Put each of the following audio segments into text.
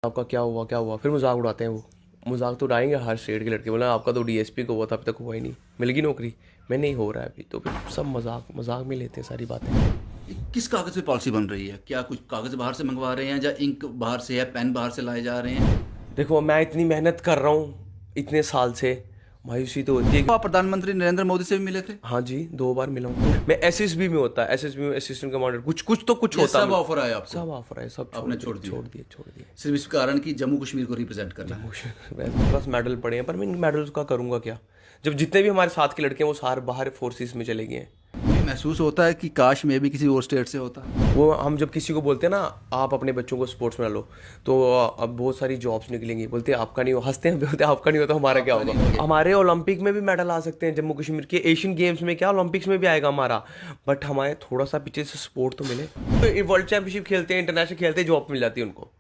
आपका क्या हुआ फिर मजाक उड़ाते हैं वो। मजाक तो उड़ाएंगे हर स्टेट के लड़के, बोला आपका तो डीएसपी को हुआ था, अभी तक हुआ ही नहीं, मिल गई नौकरी, मैं नहीं हो रहा है अभी, तो फिर सब मजाक मजाक में लेते हैं सारी बातें। ये किस कागज़ पे पॉलिसी बन रही है? क्या कुछ कागज़ बाहर से मंगवा रहे हैं या इंक बाहर से है, पेन बाहर से लाए जा रहे हैं? देखो मैं इतनी मेहनत कर रहा हूँ इतने साल से, मायूसी तो होती है तो आप प्रधानमंत्री नरेंद्र मोदी से भी मिले थे? हाँ जी 2 बार मिला हूँ मैं। एसएसबी में होता है, एसएसबी में असिस्टेंट कमांडर, कुछ कुछ तो कुछ ये होता सब है। ऑफर आए आपको? सब ऑफर है, सब आपने छोड़ दिया? छोड़ दिए। सिर्फ इस कारण कि जम्मू कश्मीर को रिप्रेजेंट करना है। वैसे बस मेडल पड़े हैं, पर मैं इन मेडल्स का करूंगा क्या जब जितने भी हमारे साथ के लड़के हैं वो सारे बाहर फोर्सेस में चले गए हैं। ये महसूस होता है कि काश मैं भी किसी और स्टेट से होता। वो हम जब किसी को बोलते हैं ना आप अपने बच्चों को स्पोर्ट्स में डालो, तो अब बहुत सारी जॉब्स निकलेंगी, बोलते हैं आपका नहीं हो, हंसते हैं, बोलते हैं आपका नहीं हो तो हमारा क्या होगा। हमारे ओलंपिक में भी मेडल आ सकते हैं जम्मू कश्मीर के, एशियन गेम्स में क्या ओलंपिक्स में भी आएगा हमारा, बट हमारे थोड़ा सा पीछे से सपोर्ट तो मिले। वर्ल्ड चैंपियनशिप खेलते हैं, इंटरनेशनल खेलते हैं, जॉब मिल जाती है उनको।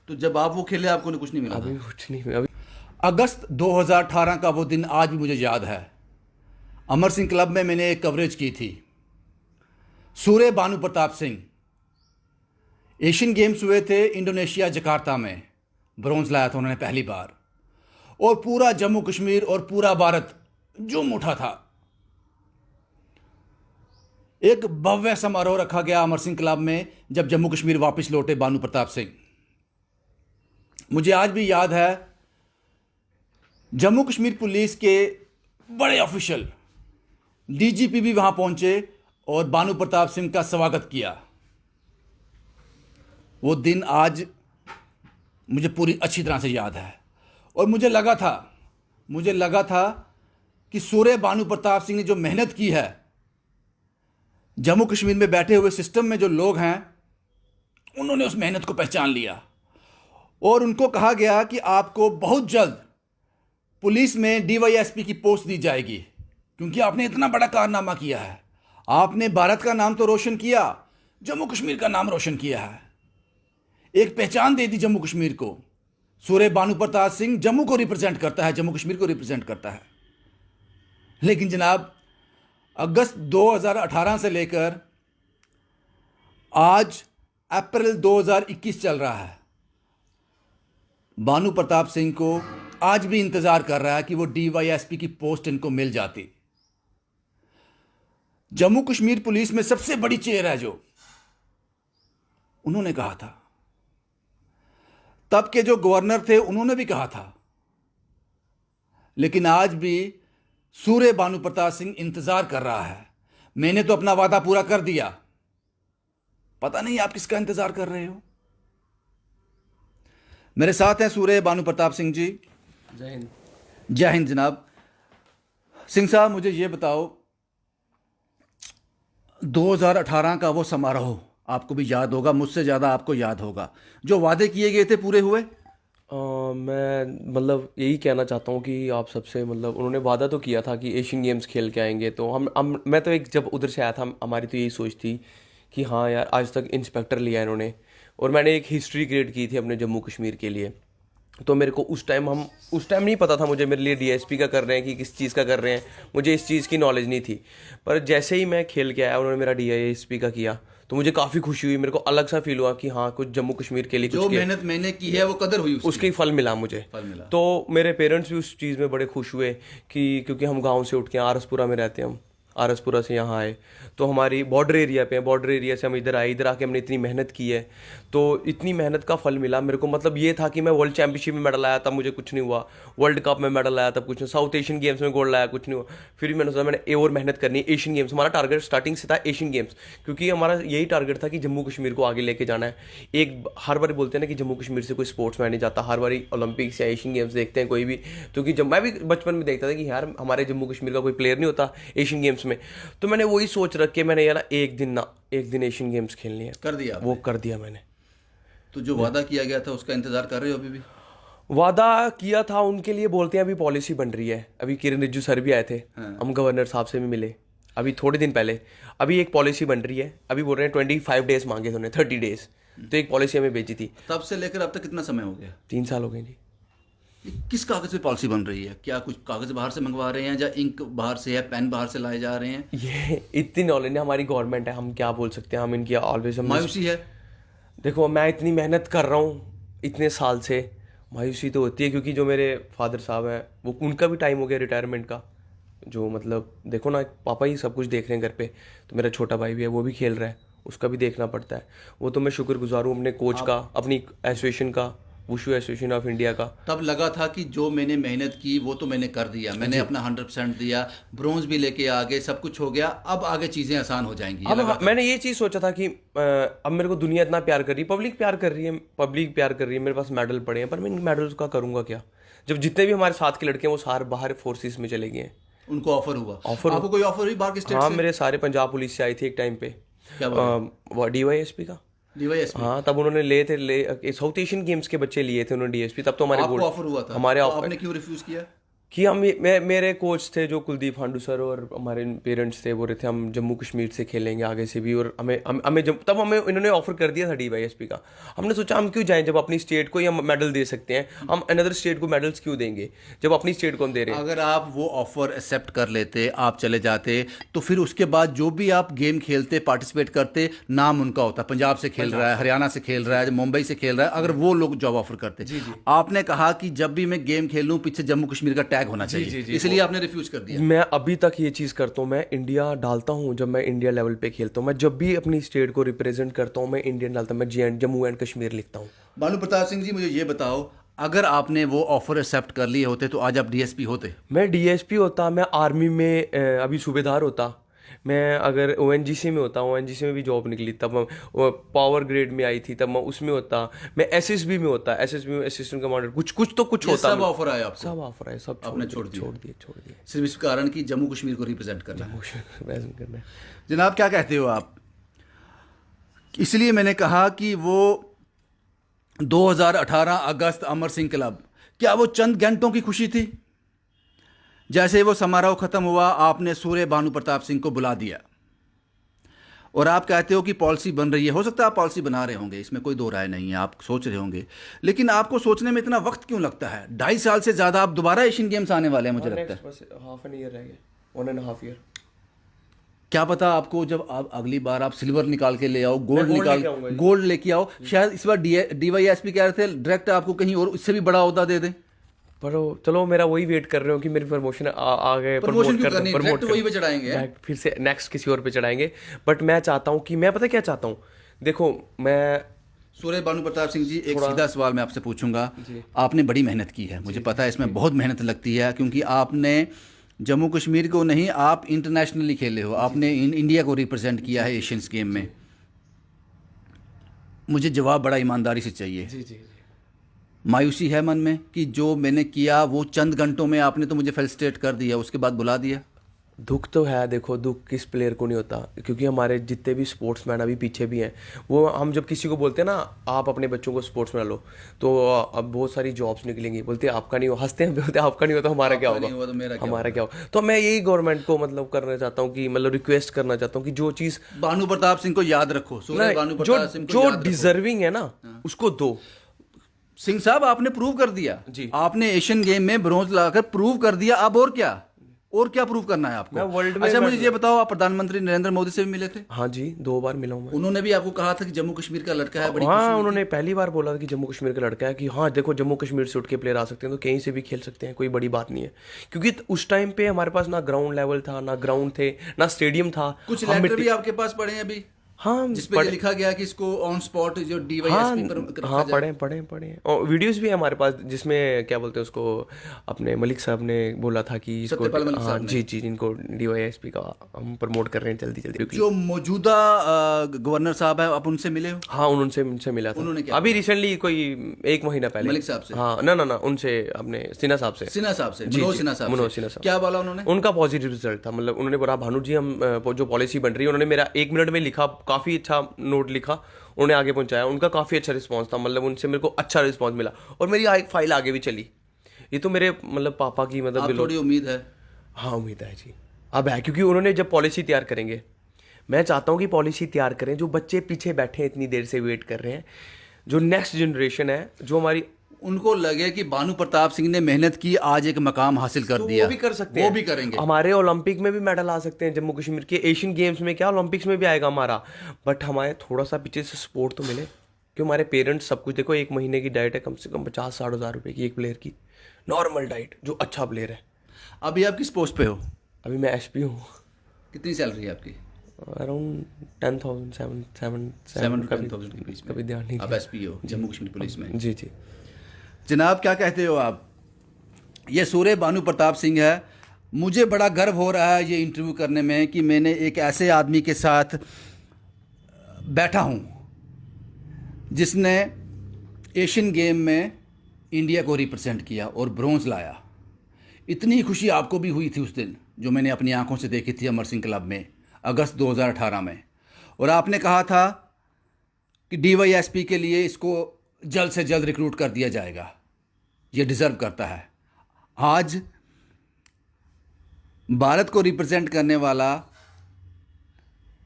तो जब आप वो खेले आपको कुछ नहीं मिला अभी था? कुछ नहीं अभी। अगस्त 2018 का वो दिन आज भी मुझे याद है। अमर सिंह क्लब में मैंने एक कवरेज की थी। सूर्य भानु प्रताप सिंह, एशियन गेम्स हुए थे इंडोनेशिया जकार्ता में, ब्रॉन्ज लाया था उन्होंने पहली बार, और पूरा जम्मू कश्मीर और पूरा भारत झूम उठा था। एक भव्य समारोह रखा गया अमर सिंह क्लब में जब जम्मू कश्मीर वापस लौटे भानु प्रताप सिंह। मुझे आज भी याद है, जम्मू कश्मीर पुलिस के बड़े ऑफिशियल डीजीपी भी वहां पहुंचे और भानु प्रताप सिंह का स्वागत किया। वो दिन आज मुझे पूरी अच्छी तरह से याद है। और मुझे लगा था कि सूर्य भानु प्रताप सिंह ने जो मेहनत की है, जम्मू कश्मीर में बैठे हुए सिस्टम में जो लोग हैं उन्होंने उस मेहनत को पहचान लिया और उनको कहा गया कि आपको बहुत जल्द पुलिस में डीवाईएसपी की पोस्ट दी जाएगी, क्योंकि आपने इतना बड़ा कारनामा किया है। आपने भारत का नाम तो रोशन किया, जम्मू कश्मीर का नाम रोशन किया है, एक पहचान दे दी जम्मू कश्मीर को। सूर्य भानु प्रताप सिंह जम्मू को रिप्रेजेंट करता है, जम्मू कश्मीर को रिप्रेजेंट करता है। लेकिन जनाब, अगस्त 2018 से लेकर आज अप्रैल 2021 चल रहा है। भानु प्रताप सिंह को आज भी इंतजार कर रहा है कि वो डीवाईएसपी की पोस्ट इनको मिल जाती। जम्मू कश्मीर पुलिस में सबसे बड़ी चेयर है जो, उन्होंने कहा था, तब के जो गवर्नर थे उन्होंने भी कहा था, लेकिन आज भी सूर्य भानु प्रताप सिंह इंतजार कर रहा है। मैंने तो अपना वादा पूरा कर दिया, पता नहीं आप किसका इंतजार कर रहे हो। मेरे साथ हैं सूर्य भानु प्रताप सिंह जी। जय हिंद। जय हिंद जनाब। सिंह साहब, मुझे ये बताओ, 2018 का वो समारोह आपको भी याद होगा, मुझसे ज़्यादा आपको याद होगा। जो वादे किए गए थे पूरे हुए? मैं मतलब यही कहना चाहता हूँ कि आप सबसे, मतलब उन्होंने वादा तो किया था कि एशियन गेम्स खेल के आएंगे, तो हम मैं तो एक जब उधर से आया था हमारी तो यही सोच थी कि हाँ यार आज तक इंस्पेक्टर लिया इन्होंने, और मैंने एक हिस्ट्री क्रिएट की थी अपने जम्मू कश्मीर के लिए। तो मेरे को उस टाइम नहीं पता था मुझे, मेरे लिए डीएसपी का कर रहे हैं कि किस चीज़ का कर रहे हैं, मुझे इस चीज़ की नॉलेज नहीं थी। पर जैसे ही मैं खेल के आया, उन्होंने मेरा डीएसपी का किया, तो मुझे काफ़ी खुशी हुई, मेरे को अलग सा फील हुआ कि हाँ कुछ जम्मू कश्मीर के लिए जो कुछ किया। मेहनत मैंने की है वो कदर हुई, उसके फल मिला मुझे। फल मिला। तो मेरे पेरेंट्स भी उस चीज़ में बड़े खुश हुए कि क्योंकि हम गांव से उठ के आरसपुरा में रहते हैं, हम आरसपुरा से यहाँ आए, तो हमारी बॉर्डर एरिया पे, बॉर्डर एरिया से हम इधर आए, इधर आके हमने इतनी मेहनत की है, तो इतनी मेहनत का फल मिला मेरे को। मतलब ये था कि मैं वर्ल्ड चैंपियनशिप में मेडल आया तब मुझे कुछ नहीं हुआ, वर्ल्ड कप में मेडल आया तब कुछ नहीं, साउथ एशियन गेम्स में गोल्ड लाया कुछ नहीं हुआ। फिर भी मैंने सोचा मैंने और मेहनत करनी है, एशियन गेम्स हमारा टारगेट स्टार्टिंग से था, एशियन गेम्स, क्योंकि हमारा यही टारगेट था कि जम्मू कश्मीर को आगे लेके जाना है। एक हर बार बोलते हैं ना कि जम्मू कश्मीर से कोई स्पोर्ट्स मैन नहीं जाता, हर बार ओलंपिक्स या एशियन गेम्स देखते हैं कोई भी, क्योंकि जब मैं भी बचपन में देखता था कि यार हमारे जम्मू कश्मीर का कोई प्लेयर नहीं होता एशियन गेम्स में। तो मैंने वही सोच रख के मैंने यार एक दिन एशियन गेम्स खेलनी है, कर दिया वो कर दिया मैंने। तो जो वादा किया गया था उसका इंतजार कर रहे हो अभी भी? वादा किया था उनके लिए, बोलते हैं अभी पॉलिसी बन रही है। अभी किरण रिज्जू सर भी आए थे, हम गवर्नर साहब से भी मिले अभी थोड़े दिन पहले। अभी एक पॉलिसी बन रही है, अभी बोल रहे हैं 25 डेज मांगे थे उन्होंने, 30 डेज, तो एक पॉलिसी हमें भेजी थी। तब से लेकर अब तक कितना समय हो गया? 3 साल हो गए जी। ये किस कागज़ पे पॉलिसी बन रही है? क्या कुछ कागज़ बाहर से मंगवा रहे हैं या इंक बाहर से है, पेन बाहर से लाए जा रहे हैं? ये इतनी नॉलेज है, हमारी गवर्नमेंट है, हम क्या बोल सकते हैं, हम इनकी ऑलवेज मायूसी है? देखो मैं इतनी मेहनत कर रहा हूँ इतने साल से मायूसी तो होती है, क्योंकि जो मेरे फादर साहब हैं वो उनका भी टाइम हो गया रिटायरमेंट का। जो मतलब देखो ना, पापा ही सब कुछ देख रहे हैं घर पे, तो मेरा छोटा भाई भी है, वो भी खेल रहा है, उसका भी देखना पड़ता है। वो तो मैं शुक्रगुजार हूँ अपने कोच का, अपनी एसोसिएशन का, वुशु एसोसिएशन ऑफ इंडिया का। तब लगा था कि जो मैंने मेहनत की वो तो मैंने कर दिया, मैंने अपना 100% दिया, ब्रॉन्ज भी लेके आ गए, सब कुछ हो गया, अब आगे चीज़ें आसान हो जाएंगी, ये अब लगा था। मैंने ये चीज़ सोचा था कि अब मेरे को दुनिया इतना प्यार कर रही है, पब्लिक प्यार कर रही है, पब्लिक प्यार कर रही है, मेरे पास मेडल पड़े हैं, पर मैं इन मेडल्स का करूँगा क्या, जब जितने भी हमारे साथ के लड़के हैं वो सारे बाहर फोर्सेस में चले गए हैं। उनको ऑफर हुआ? ऑफर आपको कोई ऑफर हुई बाहर के स्टेट हाँ, से? मेरे सारे पंजाब पुलिस से आई थी एक टाइम पे, क्या बोल DYSP का। डीवाईएसपी? हाँ, तब उन्होंने साउथ एशियन गेम्स के बच्चे लिए थे उन्होंने DSP, तब तो हमारे आपको गोल्ड ऑफर हुआ था, हमारे तो आपने क्यों रिफ्यूज किया? कि मेरे कोच थे जो कुलदीप हांडू सर, और हमारे पेरेंट्स थे, बोल रहे थे हम जम्मू कश्मीर से खेलेंगे आगे से भी, और तब हमें इन्होंने ऑफर कर दिया था DYSP का। हमने सोचा हम क्यों जाएं, जब अपनी स्टेट को ही हम मेडल दे सकते हैं, हम अनदर स्टेट को मेडल्स क्यों देंगे जब अपनी स्टेट को हम दे रहे हैं। अगर आप वो ऑफर एक्सेप्ट कर लेते, आप चले जाते, तो फिर उसके बाद जो भी आप गेम खेलते, पार्टिसिपेट करते, नाम उनका होता, पंजाब से खेल रहा है, हरियाणा से खेल रहा है, मुंबई से खेल रहा है, अगर वो लोग जॉब ऑफर करते। आपने कहा कि जब भी मैं गेम खेलूं पीछे जम्मू कश्मीर का टैग होना चाहिए, इसलिए आपने रिफ्यूज कर दिया। मैं अभी तक ये चीज़ करता हूँ, मैं इंडिया डालता हूँ जब मैं इंडिया लेवल पे खेलता हूँ, मैं जब भी अपनी स्टेट को रिप्रेजेंट करता हूँ मैं इंडियन डालता हूँ, मैं जम्मू एंड कश्मीर लिखता हूँ। भानु प्रताप सिंह जी, मुझे ये बताओ, अगर आपने वो ऑफर एक्सेप्ट कर लिए होते तो आज आप डीएसपी होते? मैं DSP होता, मैं आर्मी में अभी सूबेदार होता, मैं अगर ONGC में होता, ONGC में भी जॉब निकली, तब मैं पावर ग्रेड में आई थी, तब मैं उसमें होता, मैं SSB में होता, SSB में असिस्टेंट कमांडर, कुछ ये होता। सब ऑफर आए आपको? सब ऑफर है, सब आपने छोड़ दिया? छोड़ दिए। सिर्फ इस कारण कि जम्मू कश्मीर को रिप्रेजेंट करना है। वैसे करना है। जनाब, क्या कहते हो आप? इसलिए मैंने कहा कि वो 2018 अगस्त अमर सिंह क्लब, क्या वो चंद घंटों की खुशी थी? जैसे वो समारोह खत्म हुआ, आपने सूर्य भानु प्रताप सिंह को बुला दिया और आप कहते हो कि पॉलिसी बन रही है। हो सकता है आप पॉलिसी बना रहे होंगे, इसमें कोई दो राय नहीं है, आप सोच रहे होंगे, लेकिन आपको सोचने में इतना वक्त क्यों लगता है? 2.5 साल से ज़्यादा आप दोबारा एशियन गेम्स आने वाले हैं, मुझे लगता है। बस हाफ एन ईयर रह गया, 1.5 ईयर। क्या पता आपको जब आप अगली बार आप सिल्वर निकाल के ले आओ, gold गोल्ड लेके आओ, शायद इस बार DYSP कह रहे थे डायरेक्ट आपको कहीं और इससे भी बड़ा ओहदा दे दें। पर चलो, मेरा वही वेट कर रहे हो कि मेरी प्रमोशन आ गए, प्रमोशन क्यों करनी? डायरेक्ट वही पे चढ़ाएंगे, फिर से नेक्स्ट किसी और पे चढ़ाएंगे। बट मैं चाहता हूँ कि, मैं पता क्या चाहता हूँ, देखो मैं सूर्य भानु प्रताप सिंह जी, एक सीधा सवाल मैं आपसे पूछूंगा। आपने बड़ी मेहनत की है, मुझे पता है इसमें बहुत मेहनत लगती है, क्योंकि आपने जम्मू कश्मीर को नहीं, आप इंटरनेशनली खेले हो, आपने इंडिया को रिप्रेजेंट किया है एशियंस गेम में। मुझे जवाब बड़ा ईमानदारी से चाहिए। जी। मायूसी है मन में कि जो मैंने किया वो चंद घंटों में आपने तो मुझे फेलिसिटेट कर दिया, उसके बाद बुला दिया? दुख तो है, देखो दुख किस प्लेयर को नहीं होता, क्योंकि हमारे जितने भी स्पोर्ट्समैन अभी पीछे भी हैं, वो हम जब किसी को बोलते हैं ना आप अपने बच्चों को स्पोर्ट्स में लो, तो अब बहुत सारी जॉब्स निकलेंगी, बोलते हैं आपका नहीं हो, हंसते हैं, बोलते हैं आपका नहीं होता, हमारा क्या होगा, हमारा क्या होगा। तो मैं यही गवर्नमेंट को मतलब करना चाहता हूँ कि मतलब रिक्वेस्ट करना चाहता हूँ कि जो चीज़ भानु प्रताप सिंह को याद रखो, सूर्य भानु प्रताप सिंह को जो याद रखो। डिजर्विंग है ना उसको दो। सिंह साहब, आपने प्रूव कर दिया जी। आपने एशियन गेम में ब्रॉन्ज लाकर प्रूव कर दिया, अब और क्या प्रूव करना है आपको? मैं वर्ल्ड में अच्छा, मुझे ये बताओ, आप प्रधानमंत्री नरेंद्र मोदी से भी मिले थे? हाँ जी, 2 बार मिला हूँ मैं। उन्होंने भी आपको कहा था कि जम्मू कश्मीर का लड़का है? बड़ी हाँ, उन्होंने पहली बार बोला था कि जम्मू कश्मीर का लड़का है, कि हाँ देखो जम्मू कश्मीर से उठ के प्लेयर आ सकते हैं, तो कहीं से भी खेल सकते हैं, कोई बड़ी बात नहीं है। क्योंकि उस टाइम पे हमारे पास ना ग्राउंड लेवल था, ना ग्राउंड थे, ना स्टेडियम था। कुछ लेटर भी आपके पास पड़े हैं अभी, हाँ, जिसपे लिखा गया कि इसको ऑन स्पॉट जो DYSP पर रखा हाँ, जाए। पढ़े और वीडियोस भी है हमारे पास, जिसमें क्या बोलते हैं उसको, अपने मलिक साहब ने बोला था कि इसको, सत्यपाल मलिक हाँ साहब ने। जी, इनको DYSP का हम प्रमोट कर रहे हैं जल्दी। जो मौजूदा गवर्नर साहब है, आप उनसे मिले हो? हाँ, उनसे मिला था। उन्होंने क्या अभी रिसेंटली कोई 1 महीना पहले। मलिक साहब से? हाँ, ना उनसे, अपने सिन्हा साहब से। सिन्हा साहब से, मनोज सिन्हा साहब। क्या बोला उन्होंने? उनका पॉजिटिव रिजल्ट था, मतलब उन्होंने बोला भानु जी हम जो पॉलिसी बन रही है, उन्होंने मेरा 1 मिनट में लिखा, काफ़ी अच्छा नोट लिखा, उन्होंने आगे पहुंचाया, उनका काफ़ी अच्छा रिस्पांस था, मतलब उनसे मेरे को अच्छा रिस्पांस मिला, और मेरी फाइल आगे भी चली। ये तो मेरे मतलब पापा की मतलब थोड़ी उम्मीद है? हाँ, उम्मीद है जी, अब है, क्योंकि उन्होंने जब पॉलिसी तैयार करेंगे, मैं चाहता हूँ कि पॉलिसी तैयार करें, जो बच्चे पीछे बैठे हैं इतनी देर से वेट कर रहे हैं, जो नेक्स्ट जनरेशन है, जो हमारी, उनको लगे कि भानु प्रताप सिंह ने मेहनत की, आज एक मकाम हासिल कर दिया, वो भी कर सकते हैं, वो भी करेंगे। हमारे ओलंपिक में भी मेडल आ सकते हैं जम्मू कश्मीर के, एशियन गेम्स में क्या, ओलंपिक्स में भी आएगा हमारा, बट हमारे थोड़ा सा पीछे से सपोर्ट तो मिले। कि हमारे पेरेंट्स सब कुछ, देखो एक महीने की डाइट है कम से कम 50-60 हज़ार रुपये की एक प्लेयर की, नॉर्मल डाइट जो अच्छा प्लेयर है। अभी आप किस पोस्ट पे हो? अभी मैं एसपी हूँ। कितनी सैलरी है आपकी? अराउंड 10,000, 7 7 to 10,000 के बीच में कभी ध्यान नहीं आप दिया। एसपी हो जम्मू कश्मीर पुलिस में। जी जी। जनाब क्या कहते हो आप? ये सूर्य भानु प्रताप सिंह है। मुझे बड़ा गर्व हो रहा है ये इंटरव्यू करने में कि मैंने एक ऐसे आदमी के साथ बैठा हूँ जिसने एशियन गेम में इंडिया को रिप्रेजेंट किया और ब्रॉन्ज लाया। इतनी खुशी आपको भी हुई थी उस दिन, जो मैंने अपनी आंखों से देखी थी अमर सिंह क्लब में अगस्त 2018 में। और आपने कहा था कि डीवाईएसपी के लिए इसको जल्द से जल्द रिक्रूट कर दिया जाएगा, ये डिज़र्व करता है। आज भारत को रिप्रेजेंट करने वाला,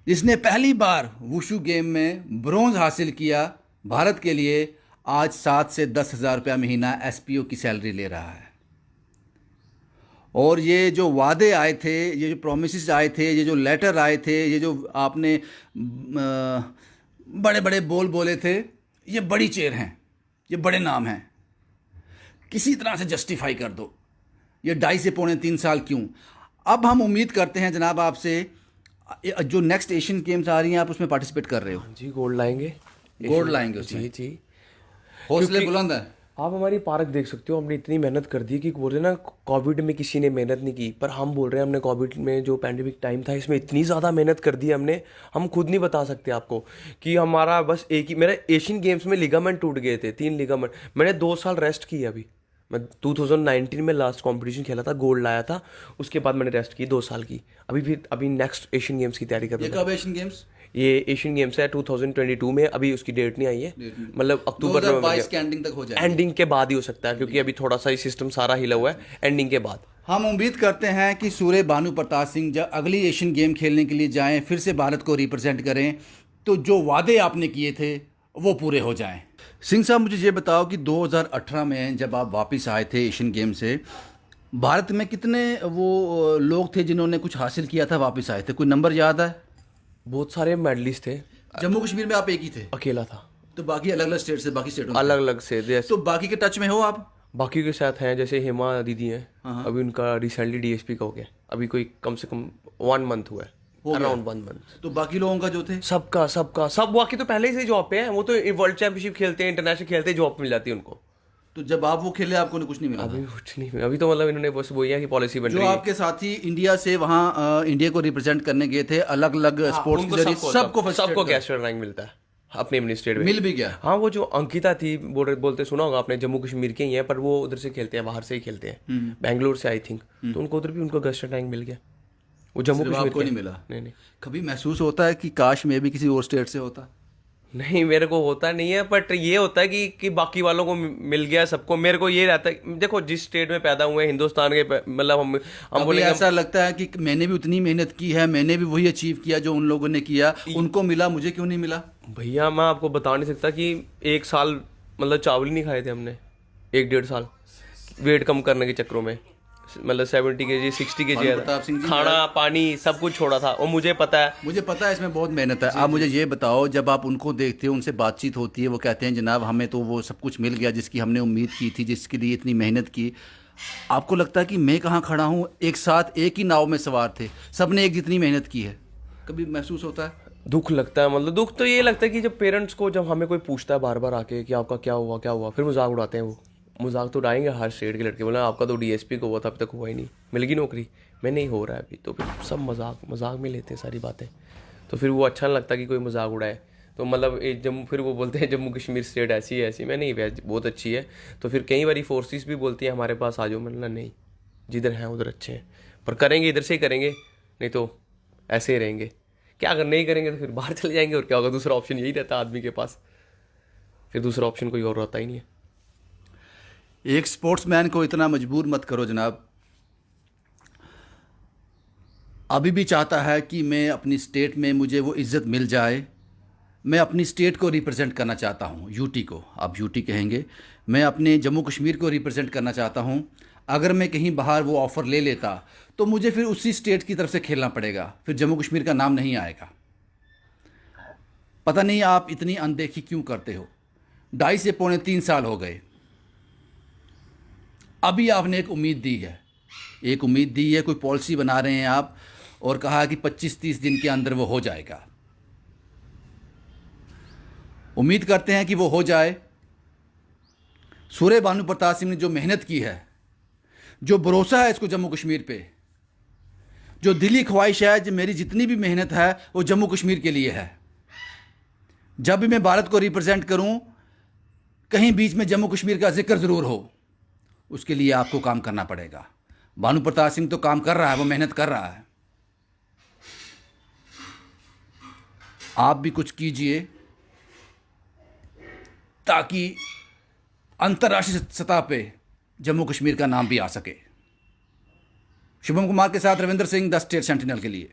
जिसने पहली बार वुशु गेम में ब्रॉन्ज हासिल किया भारत के लिए, आज 7 से 10 हज़ार रुपया महीना एसपीओ की सैलरी ले रहा है। और ये जो वादे आए थे, ये जो प्रोमिसेस आए थे, ये जो लेटर आए थे, ये जो आपने बड़े बड़े बोल बोले थे, ये बड़ी चेयर हैं, ये बड़े नाम हैं। किसी तरह से जस्टिफाई कर दो ये 2.5 से 3 साल क्यों। अब हम उम्मीद करते हैं जनाब आपसे, जो नेक्स्ट एशियन गेम्स आ रही हैं आप उसमें पार्टिसिपेट कर रहे हो। जी गोल्ड लाएंगे। गोल्ड लाएंगे उसमें। जी जी। हौसले क्योंकि बुलंद है। आप हमारी पार्क देख सकते हो, हमने इतनी मेहनत कर दी कि बोलते ना कोविड में किसी ने मेहनत नहीं की, पर हम बोल रहे हैं हमने कोविड में जो पैंडेमिक टाइम था इसमें इतनी ज़्यादा मेहनत कर दी हमने, हम खुद नहीं बता सकते आपको कि हमारा बस एक ही, मेरा एशियन गेम्स में लिगामेंट टूट गए थे, 3 लिगामेंट। मैंने 2 साल रेस्ट की अभी। मैं 2019 में लास्ट कंपटीशन खेला था, गोल्ड लाया था, उसके बाद मैंने रेस्ट की 2 साल की। अभी नेक्स्ट एशियन गेम्स की तैयारी कर ये रहा हूं। कब एशियन गेम्स? ये एशियन गेम्स है 2022 में, अभी उसकी डेट नहीं आई है, मतलब अक्टूबर 2022 के एंडिंग तक हो जाए। एंडिंग के बाद ही हो सकता है, क्योंकि अभी थोड़ा सा ही सिस्टम सारा हिला हुआ है, एंडिंग के बाद। हम उम्मीद करते हैं कि सूर्य भानु प्रताप सिंह जब अगली एशियन गेम खेलने के लिए जाएं, फिर से भारत को रिप्रेजेंट करें, तो जो वादे आपने किए थे वो पूरे हो जाएं। सिंह साहब मुझे ये बताओ कि 2018 में जब आप वापस आए थे एशियन गेम से, भारत में कितने वो लोग थे जिन्होंने कुछ हासिल किया था वापस आए थे? कोई नंबर याद है? बहुत सारे मेडलिस्ट थे। जम्मू कश्मीर में आप एक ही थे? अकेला था। तो बाकी अलग अलग स्टेट से, बाकी स्टेटों से? अलग अलग से, जैसे तो बाकी के टच में हो आप? बाकी के साथ हैं, जैसे हेमा दीदी हैं, अभी उनका रिसेंटली डीएसपी का हो गया, अभी कोई कम से कम 1 मंथ हुआ है, अराउंड 1 मंथ। तो बाकी लोगों का जो थे? सब बाकी तो पहले से जॉब पे हैं, वो तो वर्ल्ड चैंपियनशिप खेलते हैं, इंटरनेशनल खेलते हैं, जॉब मिल जाती है उनको। तो जब आप वो खेले आपको कुछ नहीं मिला? अभी कुछ नहीं, अभी तो मतलब इन्होंने बस वही है कि पॉलिसी बन जो रही है। आपके साथी इंडिया से वहाँ इंडिया को रिप्रेजेंट करने गए थे अलग अलग स्पोर्ट्स के जरिए, सबको गेस्ट रैंक मिलता है अपने अपनी स्टेट में। मिल भी गया? हाँ, वो जो अंकिता थी बोलते सुना होगा आपने, जम्मू कश्मीर के ही हैं, पर वो उधर से खेलते हैं, बाहर से ही खेलते हैं, बैंगलोर से आई थिंक, तो उनको उधर भी उनको गेस्ट रैंक मिल गया। वो जम्मू कश्मीर को नहीं मिला? नहीं। कभी महसूस होता है कि काश मैं भी किसी और स्टेट से होता? नहीं, मेरे को होता नहीं है, बट ये होता है कि बाकी वालों को मिल गया सबको। मेरे को ये रहता है, देखो जिस स्टेट में पैदा हुए हिंदुस्तान के, मतलब हम बोले ऐसा लगता है कि मैंने भी उतनी मेहनत की है, मैंने भी वही अचीव किया जो उन लोगों ने किया, उनको मिला, मुझे क्यों नहीं मिला? भैया मैं आपको बता नहीं सकता कि 1 साल मतलब चावल ही नहीं खाए थे हमने, 1-1.5 साल वेट कम करने के चक्करों में, मतलब 70 kg 60 kg खाना पानी सब कुछ छोड़ा था, और मुझे पता है इसमें बहुत मेहनत है। आप मुझे ये बताओ, जब आप उनको देखते हो, उनसे बातचीत होती है, वो कहते हैं जनाब हमें तो वो सब कुछ मिल गया जिसकी हमने उम्मीद की थी, जिसके लिए इतनी मेहनत की, आपको लगता है कि मैं कहाँ खड़ा हूँ? एक साथ एक ही नाव में सवार थे, सबने एक जितनी मेहनत की है। कभी महसूस होता है? दुख लगता है, मतलब दुख तो ये लगता है कि जब पेरेंट्स को, जब हमें कोई पूछता है बार बार आके कि आपका क्या हुआ, फिर मजाक उड़ाते हैं। वो मजाक तो उड़ाएंगे हर स्टेट के लड़के, बोला आपका तो डीएसपी को हुआ था, अभी तक हुआ ही नहीं, मिल गई नौकरी, मैं नहीं हो रहा है अभी, तो फिर सब मजाक में लेते हैं सारी बातें, तो फिर वो अच्छा नहीं लगता कि कोई मजाक उड़ाए। तो मतलब फिर वो बोलते हैं जम्मू कश्मीर स्टेट ऐसी है, ऐसी, मैं नहीं भैया बहुत अच्छी है। तो फिर कई बारी फोर्सेस भी बोलती है हमारे पास आ जाओ, मतलब नहीं, जिधर हैं उधर अच्छे हैं, पर करेंगे इधर से ही करेंगे, नहीं तो ऐसे ही रहेंगे। क्या अगर नहीं करेंगे तो फिर बाहर चले जाएंगे, और क्या होगा? दूसरा ऑप्शन यही रहता है आदमी के पास, फिर दूसरा ऑप्शन कोई और रहता ही नहीं है। एक स्पोर्ट्समैन को इतना मजबूर मत करो जनाब। अभी भी चाहता है कि मैं अपनी स्टेट में मुझे वो इज़्ज़त मिल जाए, मैं अपनी स्टेट को रिप्रेजेंट करना चाहता हूँ, यूटी को, आप यूटी कहेंगे, मैं अपने जम्मू कश्मीर को रिप्रेजेंट करना चाहता हूँ। अगर मैं कहीं बाहर वो ऑफ़र ले लेता तो मुझे फिर उसी स्टेट की तरफ से खेलना पड़ेगा, फिर जम्मू कश्मीर का नाम नहीं आएगा। पता नहीं आप इतनी अनदेखी क्यों करते हो? 2.5 से पौने 3 साल हो गए। अभी आपने एक उम्मीद दी है, कोई पॉलिसी बना रहे हैं आप, और कहा कि 25-30 दिन के अंदर वो हो जाएगा। उम्मीद करते हैं कि वो हो जाए। सूर्य भानु प्रताप सिंह ने जो मेहनत की है, जो भरोसा है इसको जम्मू कश्मीर पे, जो दिली ख्वाहिश है, जो मेरी जितनी भी मेहनत है वो जम्मू कश्मीर के लिए है। जब भी मैं भारत को रिप्रेजेंट करूं, कहीं बीच में जम्मू कश्मीर का जिक्र ज़रूर हो, उसके लिए आपको काम करना पड़ेगा। भानु प्रताप सिंह तो काम कर रहा है, वो मेहनत कर रहा है। आप भी कुछ कीजिए ताकि अंतर्राष्ट्रीय सतह पे जम्मू कश्मीर का नाम भी आ सके। शुभम कुमार के साथ Ravindra Singh, the state sentinel के लिए।